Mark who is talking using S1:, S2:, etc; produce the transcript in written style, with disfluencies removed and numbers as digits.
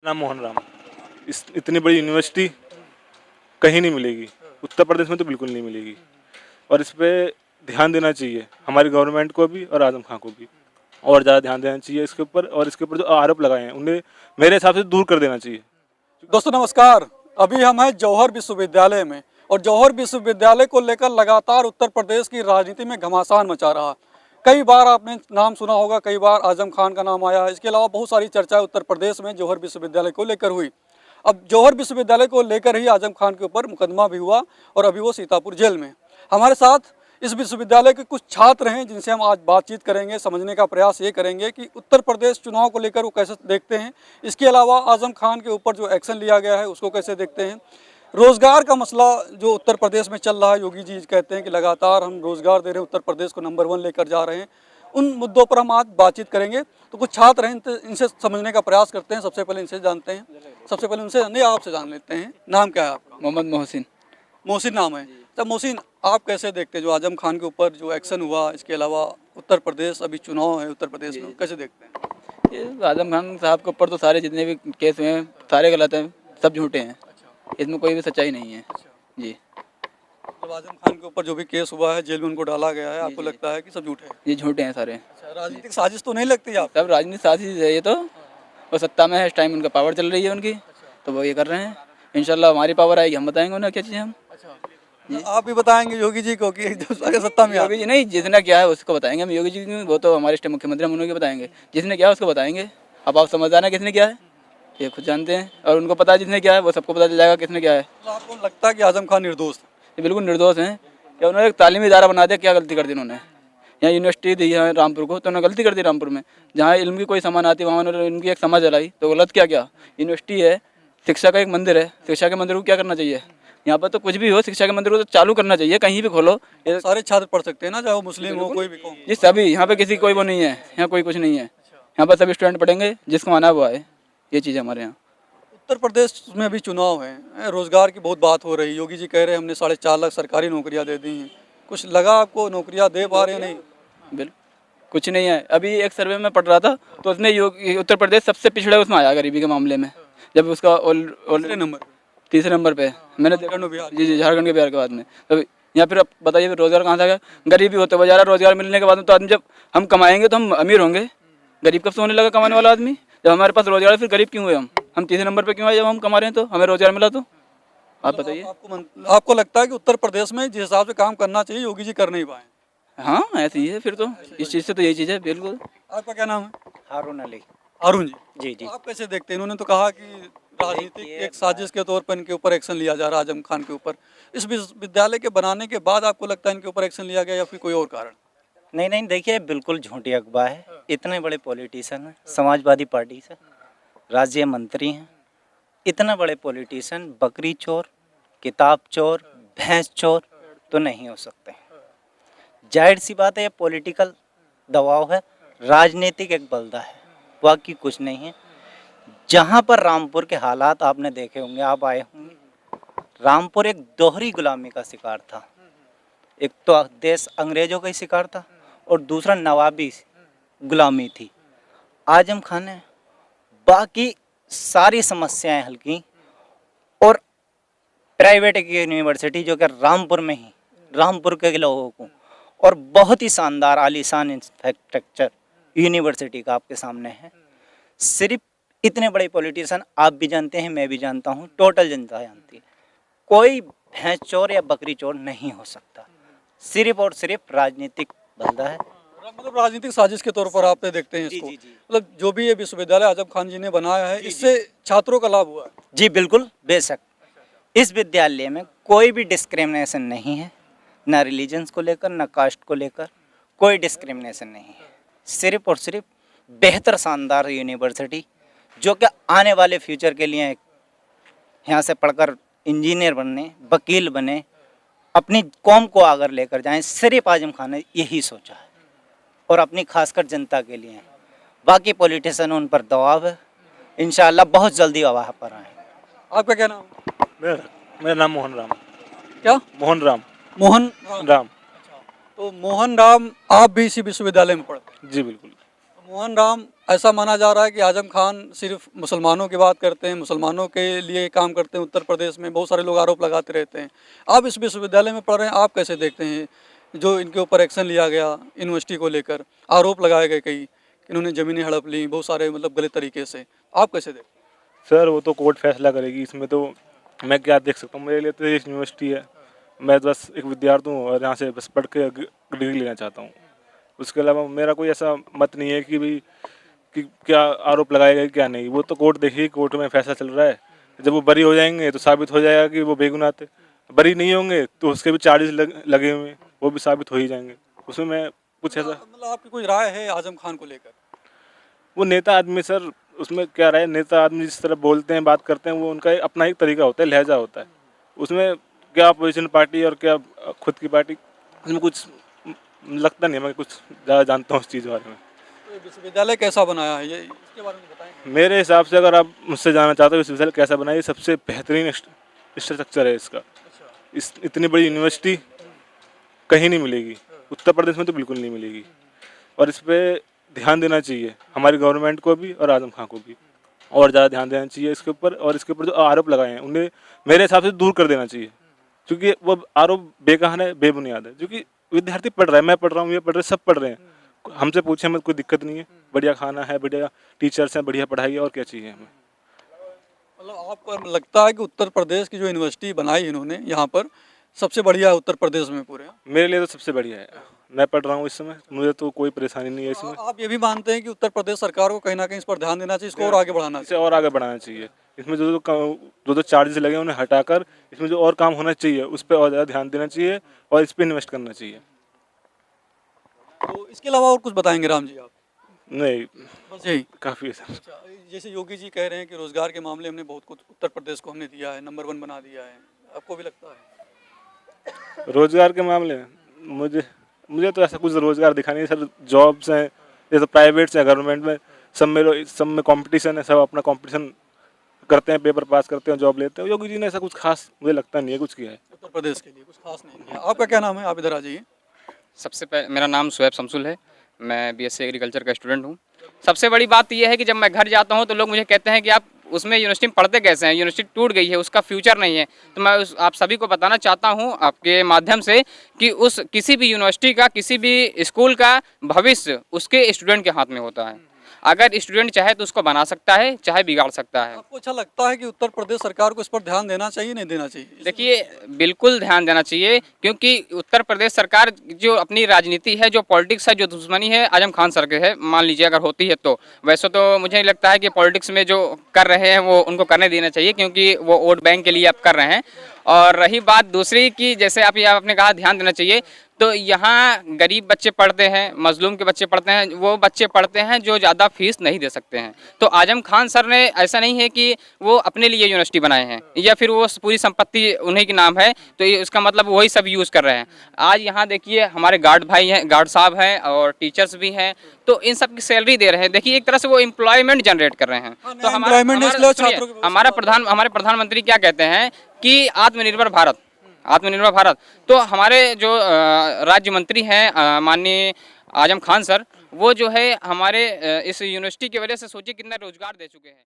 S1: नाम मोहन राम। इस इतनी बड़ी यूनिवर्सिटी कहीं नहीं मिलेगी, उत्तर प्रदेश में तो बिल्कुल नहीं मिलेगी। और इस पे ध्यान देना चाहिए हमारी गवर्नमेंट को भी और आजम खां को भी, और ज़्यादा ध्यान देना चाहिए इसके ऊपर। और इसके ऊपर जो आरोप लगाए हैं उन्हें मेरे हिसाब से दूर कर देना चाहिए।
S2: दोस्तों नमस्कार, अभी हम हैं जौहर विश्वविद्यालय में और जौहर विश्वविद्यालय को लेकर लगातार उत्तर प्रदेश की राजनीति में घमासान मचा रहा। कई बार आपने नाम सुना होगा, कई बार आजम खान का नाम आया है। इसके अलावा बहुत सारी चर्चाएं उत्तर प्रदेश में जौहर विश्वविद्यालय को लेकर हुई। अब जौहर विश्वविद्यालय को लेकर ही आजम खान के ऊपर मुकदमा भी हुआ और अभी वो सीतापुर जेल में। हमारे साथ इस विश्वविद्यालय के कुछ छात्र हैं जिनसे हम आज बातचीत करेंगे, समझने का प्रयास ये करेंगे कि उत्तर प्रदेश चुनाव को लेकर वो कैसे देखते हैं। इसके अलावा आजम खान के ऊपर जो एक्शन लिया गया है उसको कैसे देखते हैं। रोजगार का मसला जो उत्तर प्रदेश में चल रहा है, योगी जी कहते हैं कि लगातार हम रोजगार दे रहे हैं, उत्तर प्रदेश को नंबर 1 लेकर जा रहे हैं। उन मुद्दों पर हम आज बातचीत करेंगे। तो कुछ छात्र हैं, इनसे समझने का प्रयास करते हैं। सबसे पहले इनसे जानते हैं, सबसे पहले उनसे नहीं आपसे जान लेते हैं। नाम क्या है आपका?
S3: मोहम्मद मोहसिन।
S2: मोहसिन नाम है। तब मोहसिन, आप कैसे देखते हैं जो आजम खान के ऊपर जो एक्शन हुआ, इसके अलावा उत्तर प्रदेश अभी चुनाव है उत्तर प्रदेश में, कैसे देखते हैं?
S3: ये आजम खान साहब के ऊपर तो सारे जितने भी केस हुए हैं सारे गलत हैं, सब झूठे हैं। इसमें कोई भी सच्चाई नहीं है जी।
S2: मतलब आजम खान के ऊपर जो भी केस हुआ है, जेल में उनको डाला गया है, आपको लगता है कि सब झूठे हैं?
S3: ये झूठे हैं सारे।
S2: राजनीतिक साजिश तो नहीं लगती आप?
S3: सब राजनीतिक साजिश है ये तो। वो सत्ता में है इस टाइम, उनका पावर चल रही है उनकी, तो वो ये कर रहे हैं। इंशाल्लाह हमारी पावर आएगी, हम बताएंगे उन्हें क्या चीज़ें हम।
S2: आप भी बताएंगे योगी जी को कि अगर सत्ता में
S3: योगी जी नहीं, जिसने क्या है उसको बताएंगे हम। योगी जी वो तो हमारे स्टेट मुख्यमंत्री, हम उन्हें बताएंगे। जिसने क्या है उसको बताएंगे। अब आप समझदार हैं किसने क्या है, ये खुद जानते हैं, और उनको पता है जिसने क्या है, वो सबको पता चल जाएगा किसने क्या है।
S2: तो आपको लगता है कि आजम खान निर्दोष है?
S3: ये बिल्कुल निर्दोष हैं। क्या उन्होंने एक तालीमी इदारा बना दिया, क्या गलती कर दी उन्होंने? यहाँ यूनिवर्सिटी दी है रामपुर को, तो उन्होंने गलती कर दी रामपुर में। जहाँ इल्म की कोई सामान आती है वहाँ उन्होंने इनकी एक समाज जलाई, तो गलत क्या क्या? यूनिवर्सिटी है, शिक्षा का एक मंदिर है, शिक्षा के मंदिर को क्या करना चाहिए? यहाँ पर तो कुछ भी हो, शिक्षा के मंदिर को तो चालू करना चाहिए, कहीं भी खोलो। ये
S2: सारे छात्र पढ़ सकते हैं ना, चाहे वो मुस्लिम हो कोई भी कौम।
S3: ये सभी, यहाँ पे किसी कोई वो नहीं है, यहाँ कोई कुछ नहीं है। यहाँ पर सभी स्टूडेंट पढ़ेंगे, जिसको आना वो आए। ये चीज़ हमारे यहाँ।
S2: उत्तर प्रदेश में अभी चुनाव है, रोजगार की बहुत बात हो रही है। योगी जी कह रहे हैं हमने 4.5 लाख सरकारी नौकरियां दे दी हैं। कुछ लगा आपको नौकरियां दे पा रहे हैं? नहीं,
S3: बिल्कुल कुछ नहीं है। अभी एक सर्वे में पढ़ रहा था तो उसने उत्तर प्रदेश सबसे पिछड़े उसमें आया गरीबी के मामले में, जब उसका तीसरे नंबर पे मैंने देखा। जी, झारखंड के बिहार के बाद में। तो यहाँ फिर अब बताइए रोजगार कहाँ से आ गया? गरीबी होते हुए जा रहा है। रोजगार मिलने के बाद में तो आदमी, जब हम कमाएंगे तो हम अमीर होंगे। गरीब कब से होने लगा कमाने वाला आदमी? जब हमारे पास रोजगार है फिर गरीब क्यों हुए हम तीसरे नंबर पे क्यों आए? जब हम कमा रहे हैं तो हमें रोजगार मिला तो आप बताइए।
S2: आपको लगता है कि उत्तर प्रदेश में जिस हिसाब से काम करना चाहिए योगी जी कर नहीं पाए?
S3: हाँ ऐसे ही है फिर तो। इस चीज़ से तो यही चीज़ है। बिल्कुल।
S2: आपका क्या नाम है?
S4: हारून अली।
S2: हारून जी।
S4: जी जी।
S2: तो आप कैसे देखते हैं? इन्होंने तो कहा कि राजनीतिक एक साजिश के तौर पर इनके ऊपर एक्शन लिया जा रहा है आजम खान के ऊपर। इस विश्वविद्यालय के बनाने के बाद आपको लगता है इनके ऊपर एक्शन लिया गया या फिर कोई और कारण?
S4: नहीं नहीं, देखिए बिल्कुल झूठी अफवाह है। इतने बड़े पॉलिटिशियन हैं, समाजवादी पार्टी से राज्य मंत्री हैं। इतने बड़े पॉलिटिशियन बकरी चोर, किताब चोर, भैंस चोर तो नहीं हो सकते। जाहिर सी बात है ये पॉलिटिकल दबाव है, राजनीतिक एक बलदा है, बाकी कुछ नहीं है। जहाँ पर रामपुर के हालात आपने देखे होंगे, आप आए होंगे। रामपुर एक दोहरी गुलामी का शिकार था। एक तो देश अंग्रेजों का ही शिकार था और दूसरा नवाबी गुलामी थी। आजम खान ने बाकी सारी समस्याएं हल की और प्राइवेट एक यूनिवर्सिटी जो कि रामपुर में ही, रामपुर के लोगों को, और बहुत ही शानदार आलीशान इंफ्रास्ट्रक्चर यूनिवर्सिटी का आपके सामने है। सिर्फ इतने बड़े पॉलिटिशियन आप भी जानते हैं, मैं भी जानता हूँ, टोटल जनता जानती है, कोई भैंस चोर या बकरी चोर नहीं हो सकता। सिर्फ और सिर्फ राजनीतिक बंदा है।
S2: मतलब राजनीतिक साजिश के तौर पर आप देखते हैं इसको? मतलब जो भी ये विश्वविद्यालय आजम खान जी ने बनाया है, इससे छात्रों का लाभ हुआ है? जी
S4: बिल्कुल, बेशक। इस विद्यालय में कोई भी डिस्क्रिमिनेशन नहीं है, ना रिलीजन्स को लेकर, ना कास्ट को लेकर, कोई डिस्क्रिमिनेशन नहीं है। सिर्फ और सिर्फ बेहतर शानदार यूनिवर्सिटी जो कि आने वाले फ्यूचर के लिए यहाँ से पढ़कर इंजीनियर बनने, वकील बने, अपनी कौम को आगे लेकर जाएं, सिर्फ आजम खान ने यही सोचा है और अपनी खासकर जनता के लिए। बाकी पॉलिटिशियन उन पर दबाव है, इंशाअल्लाह बहुत जल्दी आवाह पर आए।
S2: आपका क्या नाम?
S1: मेरा नाम मोहन राम।
S2: क्या?
S1: मोहन राम।
S2: मोहन राम। तो मोहन राम, आप भी इसी विश्वविद्यालय में पढ़ते हैं?
S1: जी बिल्कुल।
S2: मोहन राम, ऐसा माना जा रहा है कि आजम खान सिर्फ मुसलमानों की बात करते हैं, मुसलमानों के लिए काम करते हैं। उत्तर प्रदेश में बहुत सारे लोग आरोप लगाते रहते हैं। आप इस विश्वविद्यालय में पढ़ रहे हैं, आप कैसे देखते हैं जो इनके ऊपर एक्शन लिया गया यूनिवर्सिटी को लेकर, आरोप लगाए गए कई कि इन्होंने ज़मीनें हड़प ली बहुत सारे, मतलब गलत तरीके से, आप कैसे देखते हैं?
S1: सर वो तो कोर्ट फैसला करेगी, इसमें तो मैं क्या देख सकता हूँ। मेरे लिए तो ये यूनिवर्सिटी है, मैं तो बस एक विद्यार्थी हूँ और यहाँ से बस पढ़ के डिग्री लेना चाहता हूँ। उसके अलावा मेरा कोई ऐसा मत नहीं है कि भाई कि क्या आरोप लगाए गए क्या नहीं। वो तो कोर्ट देखिए, कोर्ट में फैसला चल रहा है। जब वो बरी हो जाएंगे तो साबित हो जाएगा कि वो बेगुनाह थे। बरी नहीं होंगे तो उसके भी चार्जेस लगे हुए हैं, वो भी साबित हो ही जाएंगे। उसमें मैं कुछ ऐसा,
S2: मतलब आपकी कोई राय है आजम खान को लेकर?
S1: वो नेता आदमी सर, उसमें क्या रहा है, नेता आदमी जिस तरह बोलते हैं बात करते हैं वो उनका अपना एक तरीका होता है, लहजा होता है। उसमें क्या अपोजिशन पार्टी और क्या खुद की पार्टी, उसमें कुछ लगता नहीं है। मैं कुछ ज़्यादा जानता हूँ उस चीज़ के बारे में।
S2: तो ये विश्वविद्यालय कैसा बनाया है, ये इसके बारे में बताएं।
S1: मेरे हिसाब से अगर आप मुझसे जानना चाहते हो विश्वविद्यालय कैसा बना है, ये सबसे बेहतरीन स्ट्रक्चर है इसका। इस इतनी बड़ी यूनिवर्सिटी कहीं नहीं मिलेगी, उत्तर प्रदेश में तो बिल्कुल नहीं मिलेगी। और इस पर ध्यान देना चाहिए हमारी गवर्नमेंट को भी और आजम खां को भी, और ज़्यादा ध्यान देना चाहिए इसके ऊपर। और इसके ऊपर जो आरोप लगाए हैं उन्हें मेरे हिसाब से दूर कर देना चाहिए, क्योंकि वो आरोप बेकहान है, बेबुनियाद है। क्योंकि विद्यार्थी पढ़ रहा है, मैं पढ़ रहा हूँ, ये पढ़ रहे, सब पढ़ रहे हैं। हमसे पूछे, हमें कोई दिक्कत नहीं है, बढ़िया खाना है, बढ़िया टीचर्स हैं, बढ़िया पढ़ाई है, और क्या चाहिए हमें।
S2: मतलब आपको लगता है कि उत्तर प्रदेश की जो यूनिवर्सिटी बनाई इन्होंने यहाँ पर सबसे बढ़िया है उत्तर प्रदेश में पूरे?
S1: मेरे लिए तो सबसे बढ़िया है। मैं पढ़ रहा हूँ इस समय, मुझे तो कोई परेशानी नहीं है इसमें।
S2: आप ये भी मानते हैं कि उत्तर प्रदेश सरकार को कहीं ना कहीं इस पर ध्यान देना चाहिए, इसको और आगे बढ़ाना
S1: इसे और आगे बढ़ाना चाहिए। इसमें जो चार्जेस लगे हैं उन्हें हटाकर इसमें जो और काम होना चाहिए उस पर और ज़्यादा ध्यान देना चाहिए और इस पर इन्वेस्ट करना चाहिए।
S2: चाहिए? तो इसके अलावा और कुछ बताएंगे राम जी आप?
S1: नहीं,
S2: बस यही?
S1: काफ़ी है सर।
S2: अच्छा, जैसे योगी जी कह रहे हैं कि रोजगार के मामले हमने बहुत कुछ उत्तर प्रदेश को हमने दिया है, नंबर 1 बना दिया है, आपको भी लगता है?
S1: रोजगार के मामले में मुझे तो ऐसा कुछ रोजगार दिखा नहीं है सर। जॉब्स हैं, जैसे प्राइवेट्स हैं, गवर्नमेंट में, सब में कंपटीशन है, सब अपना कंपटीशन करते हैं, पेपर पास करते हैं, जॉब लेते हैं। योगी जी ने ऐसा कुछ खास मुझे लगता नहीं है कुछ किया है
S2: उत्तर प्रदेश के लिए कुछ खास नहीं किया। आपका क्या नाम है, आप इधर आ जाइए।
S5: सबसे पहले मेरा नाम शुएब शमसुल है, मैं बीएससी एग्रीकल्चर का स्टूडेंट हूँ। सबसे बड़ी बात यह है कि जब मैं घर जाता हूँ तो लोग मुझे कहते हैं कि आप उसमें यूनिवर्सिटी में पढ़ते कैसे हैं, यूनिवर्सिटी टूट गई है, उसका फ्यूचर नहीं है। तो मैं आप सभी को बताना चाहता हूँ आपके माध्यम से कि उस किसी भी यूनिवर्सिटी का, किसी भी स्कूल का भविष्य उसके स्टूडेंट के हाथ में होता है। अगर स्टूडेंट चाहे तो उसको बना सकता है, चाहे बिगाड़ सकता है।
S2: आपको अच्छा लगता है कि उत्तर प्रदेश सरकार को इस पर ध्यान देना चाहिए, नहीं देना चाहिए?
S5: देखिए, बिल्कुल ध्यान देना चाहिए, क्योंकि उत्तर प्रदेश सरकार जो अपनी राजनीति है, जो पॉलिटिक्स है, जो दुश्मनी है आजम खान सर के है, मान लीजिए अगर होती है तो। वैसे तो मुझे नहीं लगता है कि पॉलिटिक्स में जो कर रहे हैं वो उनको करने देना चाहिए, क्योंकि वो वोट बैंक के लिए आप कर रहे हैं। और रही बात दूसरी की, जैसे आपने कहा ध्यान देना चाहिए, तो यहाँ गरीब बच्चे पढ़ते हैं, मजलूम के बच्चे पढ़ते हैं, वो बच्चे पढ़ते हैं जो ज़्यादा फीस नहीं दे सकते हैं। तो आजम खान सर ने ऐसा नहीं है कि वो अपने लिए यूनिवर्सिटी बनाए हैं या फिर वो पूरी संपत्ति उन्हीं के नाम है, तो इसका मतलब वही सब यूज़ कर रहे हैं। आज यहाँ देखिए हमारे गार्ड भाई हैं, गार्ड साहब हैं और टीचर्स भी हैं, तो इन सब की सैलरी दे रहे हैं। देखिए एक तरह से वो एम्प्लॉयमेंट जनरेट कर रहे हैं। तो हमारे प्रधानमंत्री क्या कहते हैं कि आत्मनिर्भर भारत। तो हमारे जो राज्य मंत्री हैं माननीय आजम खान सर, वो जो है हमारे इस यूनिवर्सिटी की वजह से सोचिए कितना रोजगार दे चुके हैं।